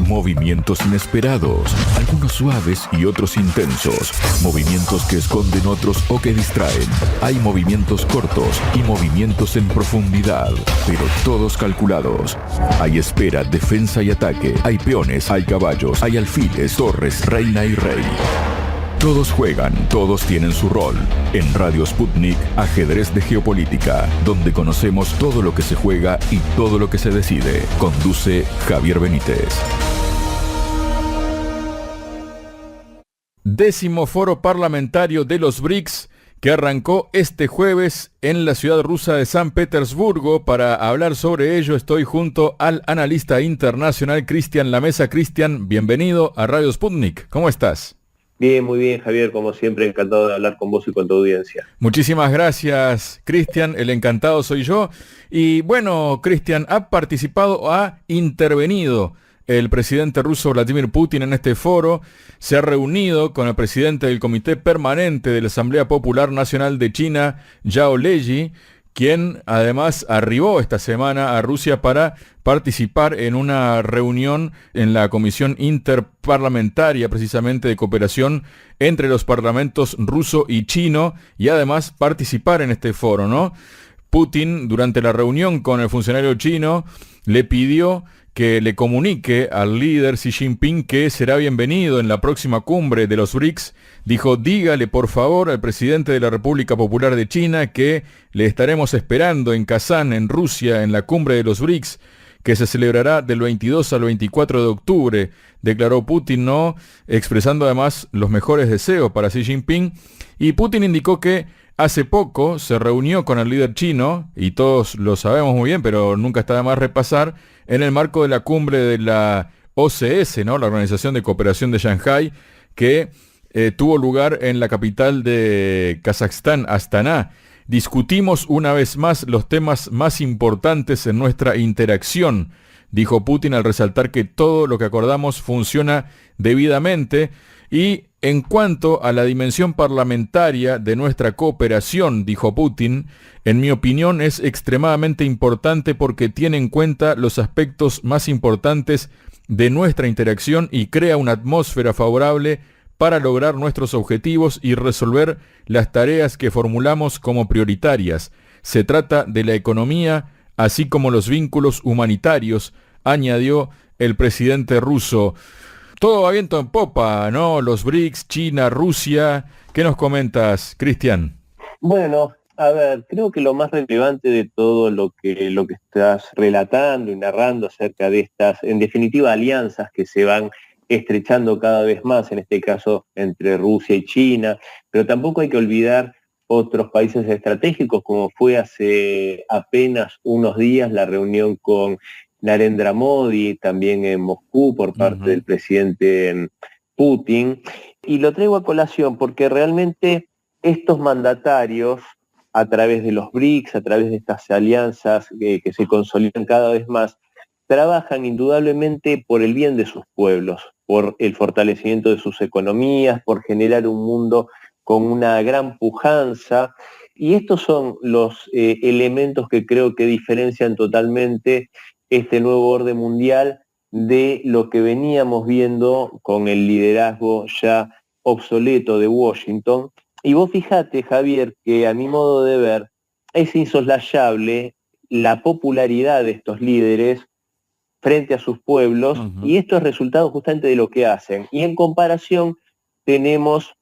Movimientos inesperados, algunos suaves y otros intensos. Movimientos que esconden otros o que distraen. Hay movimientos cortos y movimientos en profundidad, pero todos calculados. Hay espera, defensa y ataque. Hay peones, hay caballos, hay alfiles, torres, reina y rey. Todos juegan, todos tienen su rol. En Radio Sputnik, Ajedrez de Geopolítica, donde conocemos todo lo que se juega y todo lo que se decide. Conduce Javier Benítez. 10º Foro Parlamentario de los BRICS, que arrancó este jueves en la ciudad rusa de San Petersburgo. Para hablar sobre ello estoy junto al analista internacional Cristian Lamesa. Cristian, bienvenido a Radio Sputnik. ¿Cómo estás? Bien, muy bien, Javier, como siempre, encantado de hablar con vos y con tu audiencia. Muchísimas gracias, Cristian, el encantado soy yo. Y bueno, Cristian, ha intervenido el presidente ruso Vladimir Putin en este foro, se ha reunido con el presidente del Comité Permanente de la Asamblea Popular Nacional de China, Zhao Leji, quien además arribó esta semana a Rusia para participar en una reunión en la Comisión Interparlamentaria, precisamente de cooperación entre los parlamentos ruso y chino, y además participar en este foro, ¿no? Putin, durante la reunión con el funcionario chino, le pidió que le comunique al líder Xi Jinping que será bienvenido en la próxima cumbre de los BRICS. Dijo: dígale por favor al presidente de la República Popular de China que le estaremos esperando en Kazán, en Rusia, en la cumbre de los BRICS, que se celebrará del 22 al 24 de octubre, declaró Putin, ¿no? Expresando además los mejores deseos para Xi Jinping. Y Putin indicó que hace poco se reunió con el líder chino, y todos lo sabemos muy bien, pero nunca está de más repasar, en el marco de la cumbre de la OCS, ¿no? La Organización de Cooperación de Shanghái, que tuvo lugar en la capital de Kazajstán, Astana. Discutimos una vez más los temas más importantes en nuestra interacción, dijo Putin al resaltar que todo lo que acordamos funciona debidamente. Y en cuanto a la dimensión parlamentaria de nuestra cooperación, dijo Putin, en mi opinión es extremadamente importante porque tiene en cuenta los aspectos más importantes de nuestra interacción y crea una atmósfera favorable para lograr nuestros objetivos y resolver las tareas que formulamos como prioritarias. Se trata de la economía, así como los vínculos humanitarios, añadió el presidente ruso. Todo va viento en popa, ¿no? Los BRICS, China, Rusia. ¿Qué nos comentas, Cristian? Bueno, a ver, creo que lo más relevante de todo lo que estás relatando y narrando acerca de estas, en definitiva, alianzas que se van estrechando cada vez más, en este caso entre Rusia y China, pero tampoco hay que olvidar otros países estratégicos, como fue hace apenas unos días la reunión con Narendra Modi, también en Moscú, por parte del presidente Putin. Y lo traigo a colación porque realmente estos mandatarios, a través de los BRICS, a través de estas alianzas que se consolidan cada vez más, trabajan indudablemente por el bien de sus pueblos, por el fortalecimiento de sus economías, por generar un mundo con una gran pujanza. Y estos son los elementos que creo que diferencian totalmente este nuevo orden mundial de lo que veníamos viendo con el liderazgo ya obsoleto de Washington. Y vos fijate, Javier, que a mi modo de ver es insoslayable la popularidad de estos líderes frente a sus pueblos, y esto es resultado justamente de lo que hacen. Y en comparación tenemos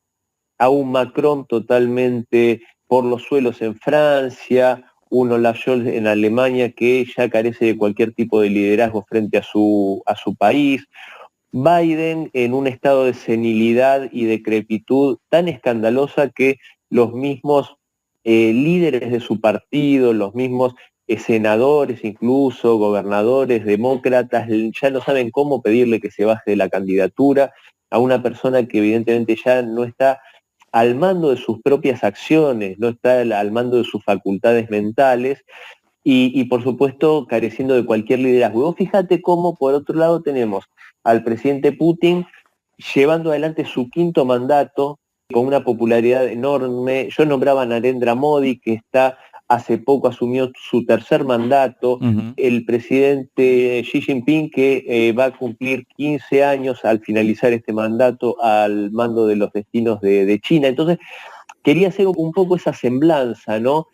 a un Macron totalmente por los suelos en Francia, un Olaf Scholz en Alemania que ya carece de cualquier tipo de liderazgo frente a su país, Biden en un estado de senilidad y decrepitud tan escandalosa que los mismos líderes de su partido, los mismos senadores, incluso gobernadores demócratas, ya no saben cómo pedirle que se baje de la candidatura a una persona que evidentemente ya no está al mando de sus propias acciones, no está al mando de sus facultades mentales y por supuesto careciendo de cualquier liderazgo. Y vos fíjate cómo por otro lado tenemos al presidente Putin llevando adelante su quinto mandato con una popularidad enorme. Yo nombraba a Narendra Modi, que está hace poco asumió su tercer mandato, el presidente Xi Jinping que va a cumplir 15 años al finalizar este mandato al mando de los destinos de China. Entonces, quería hacer un poco esa semblanza, ¿no?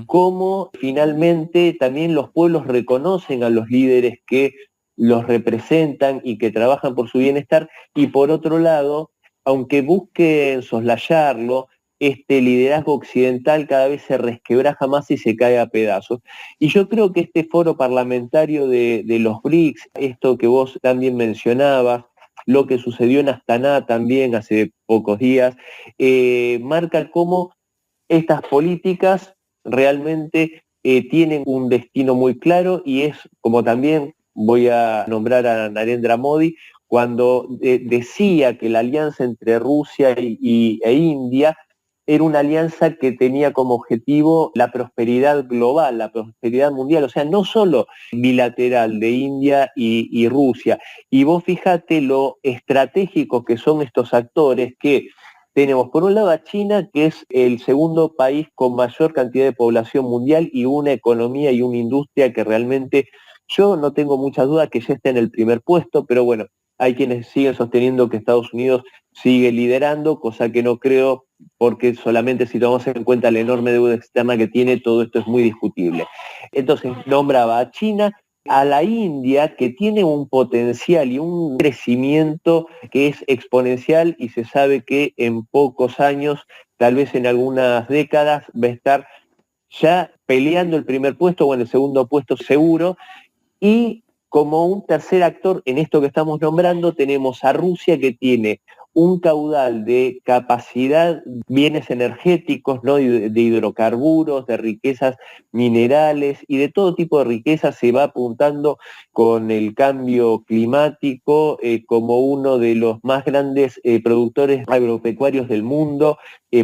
Cómo finalmente también los pueblos reconocen a los líderes que los representan y que trabajan por su bienestar, y por otro lado, aunque busquen soslayarlo, este liderazgo occidental cada vez se resquebraja más y se cae a pedazos. Y yo creo que este foro parlamentario de los BRICS, esto que vos también mencionabas, lo que sucedió en Astana también hace pocos días, marca cómo estas políticas realmente tienen un destino muy claro, y es como también voy a nombrar a Narendra Modi, cuando decía que la alianza entre Rusia e India era una alianza que tenía como objetivo la prosperidad global, la prosperidad mundial, o sea, no solo bilateral de India y Rusia. Y vos fíjate lo estratégicos que son estos actores, que tenemos por un lado a China, que es el segundo país con mayor cantidad de población mundial y una economía y una industria que realmente yo no tengo muchas dudas que ya está en el primer puesto, pero bueno, hay quienes siguen sosteniendo que Estados Unidos sigue liderando, cosa que no creo, porque solamente si tomamos en cuenta la enorme deuda externa que tiene, todo esto es muy discutible. Entonces nombraba a China, a la India, que tiene un potencial y un crecimiento que es exponencial, y se sabe que en pocos años, tal vez en algunas décadas, va a estar ya peleando el primer puesto o en el segundo puesto seguro. Y como un tercer actor en esto que estamos nombrando, tenemos a Rusia, que tiene un caudal de capacidad, bienes energéticos, ¿no? de hidrocarburos, de riquezas minerales y de todo tipo de riquezas. Se va apuntando con el cambio climático como uno de los más grandes productores agropecuarios del mundo,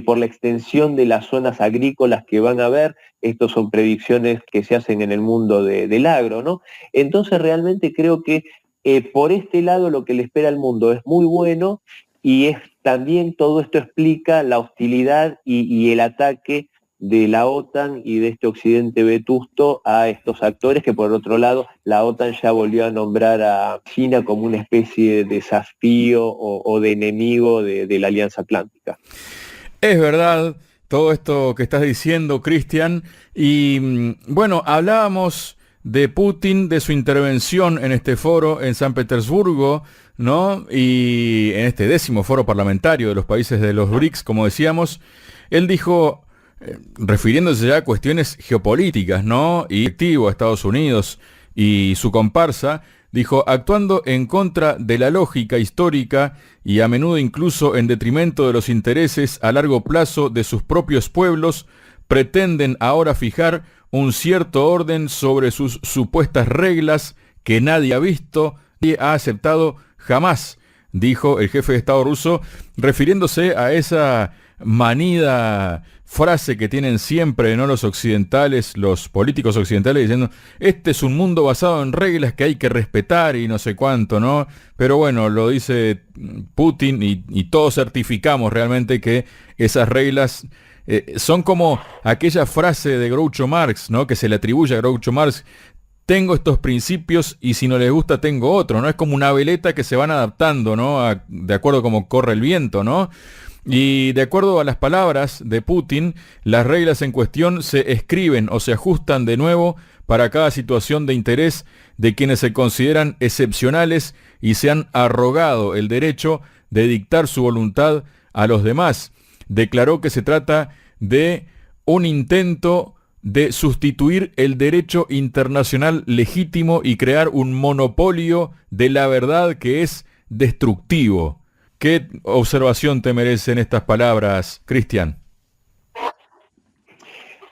por la extensión de las zonas agrícolas que van a haber. Estos son predicciones que se hacen en el mundo del agro, ¿no? Entonces realmente creo que por este lado lo que le espera al mundo es muy bueno, y es también todo esto explica la hostilidad y el ataque de la OTAN y de este occidente vetusto a estos actores, que por otro lado la OTAN ya volvió a nombrar a China como una especie de desafío o de enemigo de la Alianza Atlántica. Es verdad todo esto que estás diciendo, Cristian, y bueno, hablábamos de Putin, de su intervención en este foro en San Petersburgo, ¿no? Y en este 10º foro parlamentario de los países de los BRICS, como decíamos, él dijo, refiriéndose ya a cuestiones geopolíticas, ¿no? Y activo a Estados Unidos y su comparsa, dijo, actuando en contra de la lógica histórica y a menudo incluso en detrimento de los intereses a largo plazo de sus propios pueblos, pretenden ahora fijar un cierto orden sobre sus supuestas reglas que nadie ha visto y ha aceptado jamás, dijo el jefe de Estado ruso, refiriéndose a esa manida frase que tienen siempre, ¿no?, los occidentales, los políticos occidentales, diciendo, este es un mundo basado en reglas que hay que respetar y no sé cuánto, ¿no? Pero bueno, lo dice Putin y todos certificamos realmente que esas reglas son como aquella frase de Groucho Marx, ¿no?, que se le atribuye a Groucho Marx: tengo estos principios y si no les gusta tengo otro, ¿no? Es como una veleta que se van adaptando, ¿no? De acuerdo a cómo corre el viento, ¿no? Y de acuerdo a las palabras de Putin, las reglas en cuestión se escriben o se ajustan de nuevo para cada situación de interés de quienes se consideran excepcionales y se han arrogado el derecho de dictar su voluntad a los demás. Declaró que se trata de un intento de sustituir el derecho internacional legítimo y crear un monopolio de la verdad que es destructivo. ¿Qué observación te merecen estas palabras, Cristian?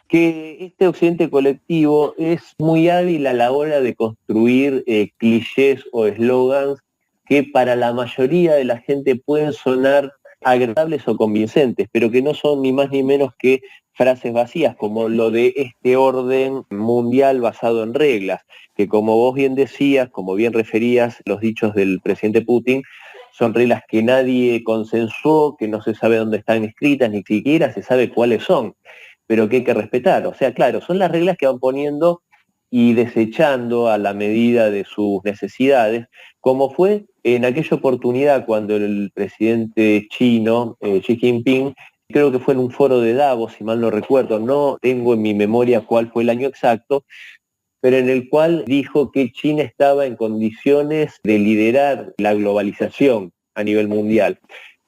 Que este occidente colectivo es muy hábil a la hora de construir clichés o eslogans que para la mayoría de la gente pueden sonar agradables o convincentes, pero que no son ni más ni menos que frases vacías, como lo de este orden mundial basado en reglas, que como vos bien decías, como bien referías los dichos del presidente Putin, son reglas que nadie consensuó, que no se sabe dónde están escritas, ni siquiera se sabe cuáles son. pero que hay que respetar. O sea, claro, son las reglas que van poniendo y desechando a la medida de sus necesidades, como fue en aquella oportunidad cuando el presidente chino, Xi Jinping, creo que fue en un foro de Davos, si mal no recuerdo, no tengo en mi memoria cuál fue el año exacto, pero en el cual dijo que China estaba en condiciones de liderar la globalización a nivel mundial.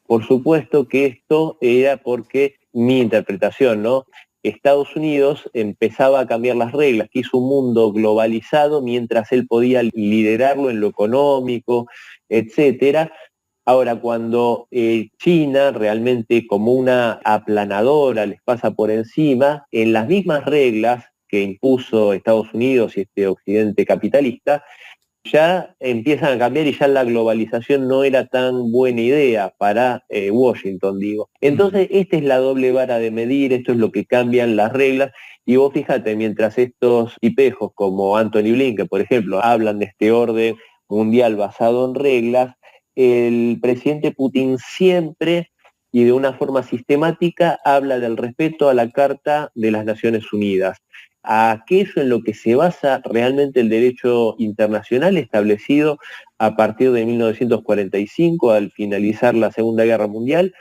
Por supuesto que esto era porque mi interpretación, ¿no? Estados Unidos empezaba a cambiar las reglas, quiso un mundo globalizado mientras él podía liderarlo en lo económico, etcétera. Ahora, cuando China realmente como una aplanadora les pasa por encima, en las mismas reglas que impuso Estados Unidos y este occidente capitalista, ya empiezan a cambiar y ya la globalización no era tan buena idea para Washington, digo. Entonces, esta es la doble vara de medir, esto es lo que cambian las reglas, y vos fíjate, mientras estos tipejos como Anthony Blinken, por ejemplo, hablan de este orden mundial basado en reglas, el presidente Putin siempre y de una forma sistemática habla del respeto a la Carta de las Naciones Unidas, a aquello en lo que se basa realmente el derecho internacional establecido a partir de 1945, al finalizar la Segunda Guerra Mundial,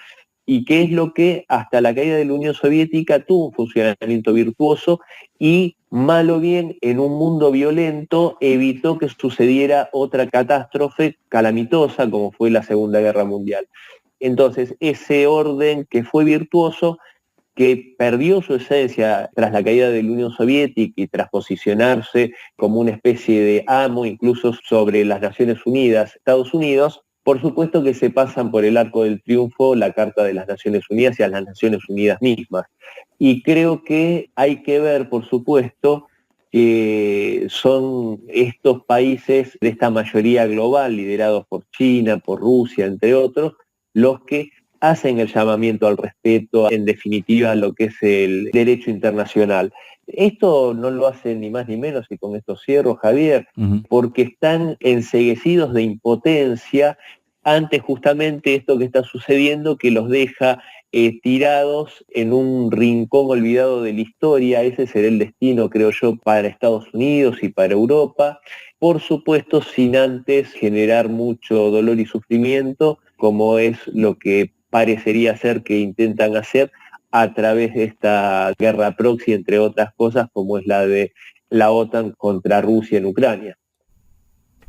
y que es lo que hasta la caída de la Unión Soviética tuvo un funcionamiento virtuoso y, mal o bien, en un mundo violento evitó que sucediera otra catástrofe calamitosa como fue la Segunda Guerra Mundial. Entonces, ese orden que fue virtuoso, que perdió su esencia tras la caída de la Unión Soviética y tras posicionarse como una especie de amo incluso sobre las Naciones Unidas, Estados Unidos, por supuesto que se pasan por el arco del triunfo la Carta de las Naciones Unidas y a las Naciones Unidas mismas. Y creo que hay que ver, por supuesto, que son estos países de esta mayoría global, liderados por China, por Rusia, entre otros, los que hacen el llamamiento al respeto, en definitiva, a lo que es el derecho internacional. Esto no lo hacen ni más ni menos, y con esto cierro, Javier, porque están enceguecidos de impotencia ante justamente esto que está sucediendo, que los deja tirados en un rincón olvidado de la historia. Ese será el destino, creo yo, para Estados Unidos y para Europa, por supuesto sin antes generar mucho dolor y sufrimiento, como es lo que parecería ser que intentan hacer a través de esta guerra proxy, entre otras cosas, como es la de la OTAN contra Rusia en Ucrania.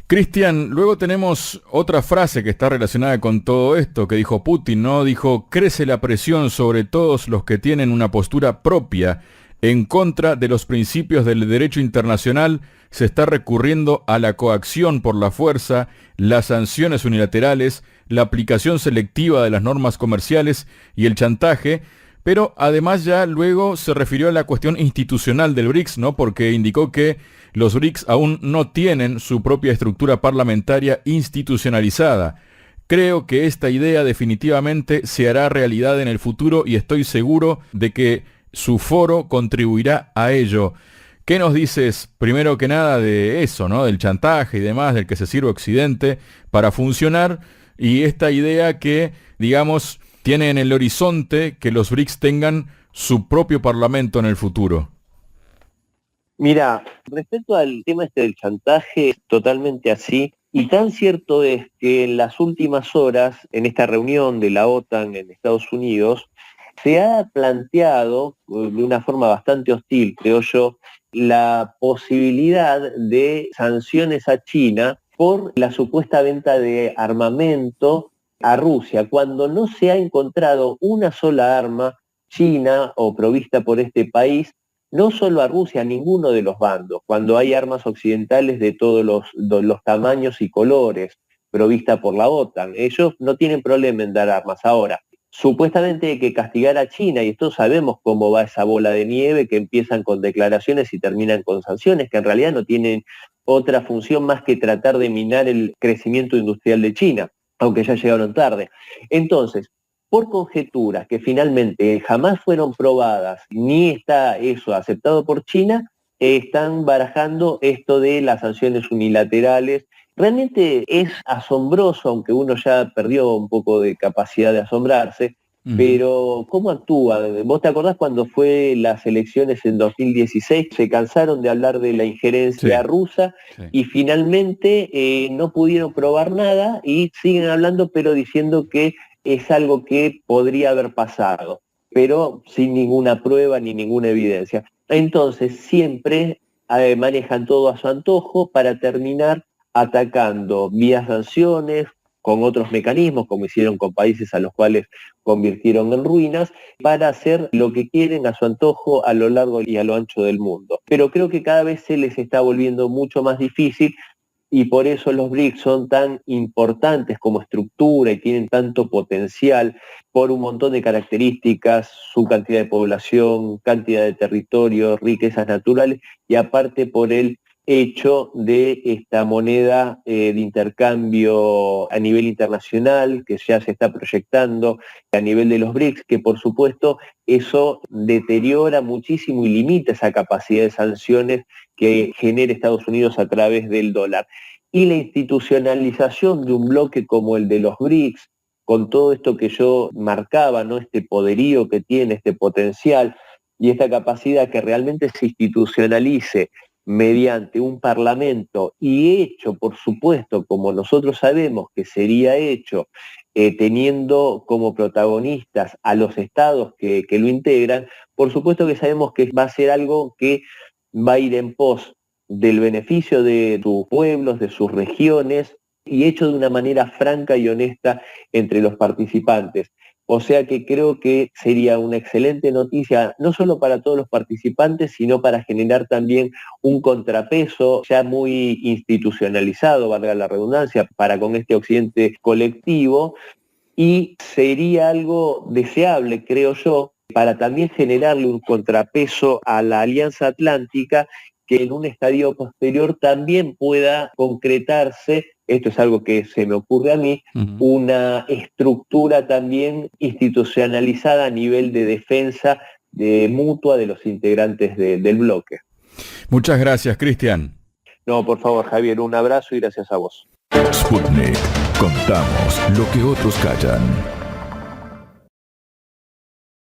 Cristian, luego tenemos otra frase que está relacionada con todo esto que dijo Putin, ¿no? Dijo: crece la presión sobre todos los que tienen una postura propia en contra de los principios del derecho internacional. Se está recurriendo a la coacción por la fuerza, las sanciones unilaterales, la aplicación selectiva de las normas comerciales y el chantaje. Pero además ya luego se refirió a la cuestión institucional del BRICS, ¿no? Porque indicó que los BRICS aún no tienen su propia estructura parlamentaria institucionalizada. Creo que esta idea definitivamente se hará realidad en el futuro y estoy seguro de que su foro contribuirá a ello. ¿Qué nos dices, primero que nada, de eso, ¿no? Del chantaje y demás, del que se sirve Occidente para funcionar, y esta idea que, digamos, tiene en el horizonte que los BRICS tengan su propio parlamento en el futuro? Mira, respecto al tema este del chantaje, totalmente así. Y tan cierto es que en las últimas horas, en esta reunión de la OTAN en Estados Unidos, se ha planteado de una forma bastante hostil, creo yo, la posibilidad de sanciones a China por la supuesta venta de armamento a Rusia, cuando no se ha encontrado una sola arma china o provista por este país, no solo a Rusia, a ninguno de los bandos, cuando hay armas occidentales de todos los tamaños y colores provista por la OTAN. Ellos no tienen problema en dar armas. Ahora, supuestamente hay que castigar a China, y todos sabemos cómo va esa bola de nieve, que empiezan con declaraciones y terminan con sanciones, que en realidad no tienen otra función más que tratar de minar el crecimiento industrial de China, aunque ya llegaron tarde. Entonces, por conjeturas que finalmente jamás fueron probadas, ni está eso aceptado por China, están barajando esto de las sanciones unilaterales. Realmente es asombroso, aunque uno ya perdió un poco de capacidad de asombrarse, Ujú. pero ¿cómo actúa? ¿Vos te acordás cuando fue las elecciones en 2016? Se cansaron de hablar de la injerencia Sí, rusa sí. y finalmente no pudieron probar nada y siguen hablando, pero diciendo que es algo que podría haber pasado, pero sin ninguna prueba ni ninguna evidencia. Entonces, siempre manejan todo a su antojo para terminar atacando vía sanciones, con otros mecanismos, como hicieron con países a los cuales convirtieron en ruinas, para hacer lo que quieren a su antojo a lo largo y a lo ancho del mundo. Pero creo que cada vez se les está volviendo mucho más difícil y por eso los BRICS son tan importantes como estructura y tienen tanto potencial por un montón de características, su cantidad de población, cantidad de territorio, riquezas naturales y aparte por el hecho de esta moneda de intercambio a nivel internacional que ya se está proyectando a nivel de los BRICS, que por supuesto eso deteriora muchísimo y limita esa capacidad de sanciones que genera Estados Unidos a través del dólar. Y la institucionalización de un bloque como el de los BRICS, con todo esto que yo marcaba, ¿no? Este poderío que tiene, este potencial y esta capacidad que realmente se institucionalice mediante un parlamento y hecho, por supuesto, como nosotros sabemos que sería hecho, teniendo como protagonistas a los estados que lo integran, por supuesto que sabemos que va a ser algo que va a ir en pos del beneficio de sus pueblos, de sus regiones, y hecho de una manera franca y honesta entre los participantes. O sea que creo que sería una excelente noticia, no solo para todos los participantes, sino para generar también un contrapeso ya muy institucionalizado, valga la redundancia, para con este occidente colectivo, y sería algo deseable, creo yo, para también generarle un contrapeso a la Alianza Atlántica que en un estadio posterior también pueda concretarse, esto es algo que se me ocurre a mí, Ujú. una estructura también institucionalizada a nivel de defensa mutua de los integrantes del bloque. Muchas gracias, Cristian. No, por favor, Javier, un abrazo y gracias a vos. Sputnik. Contamos lo que otros callan.